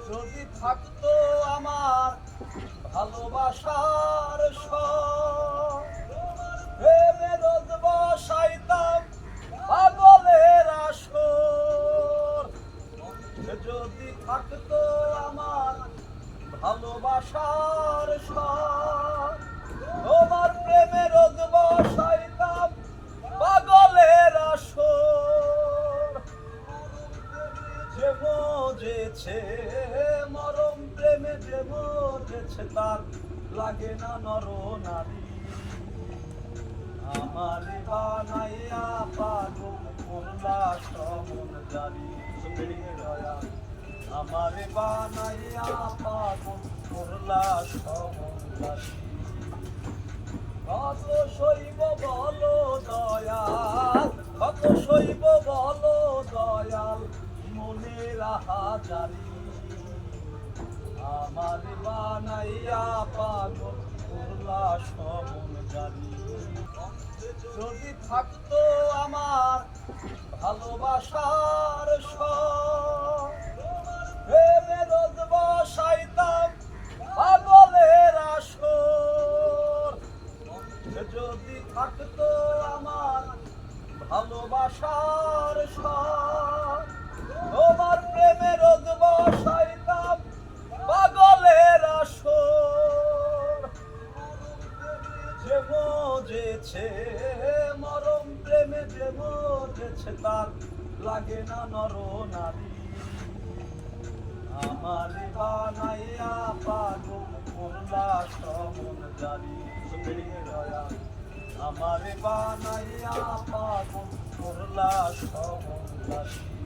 যদি থাকতো আমার ভালোবাসার প্রেমে রোদ বসাইতাম পাগলের আসর। যদি থাকতো আমার ভালোবাসার তোমার প্রেমে রোদ বসাইতাম পাগলের আসর। যে মজেছে মরম প্রেমে যে মজেছে তার লাগে না নর নারী। আমার বানাইয়া পাগল করলা সমন জারি। আমার বানাইয়া পাগল করলা সমন জারি। কত সইব বলো দয়াল, কত সইব বলো দয়াল মনের হাজারি। আমার বানাইয়া পাগল করলা সমন জারি। যদি থাকতো আমার ভালোবাসার প্রেমে রোদ বসাইতাম পাগলের আসর। যদি থাকতো আমার ভালোবাসার তোমার প্রেমে রোদ বসাইতাম পাগলের আসর। যে মজেছে মরম প্রেমে যে মজেছে তার লাগে না নর নারী। আমার বানাইয়া পাগল করলা সমন জারি। আমার বানাইয়া পাগল করলা সমন জারি।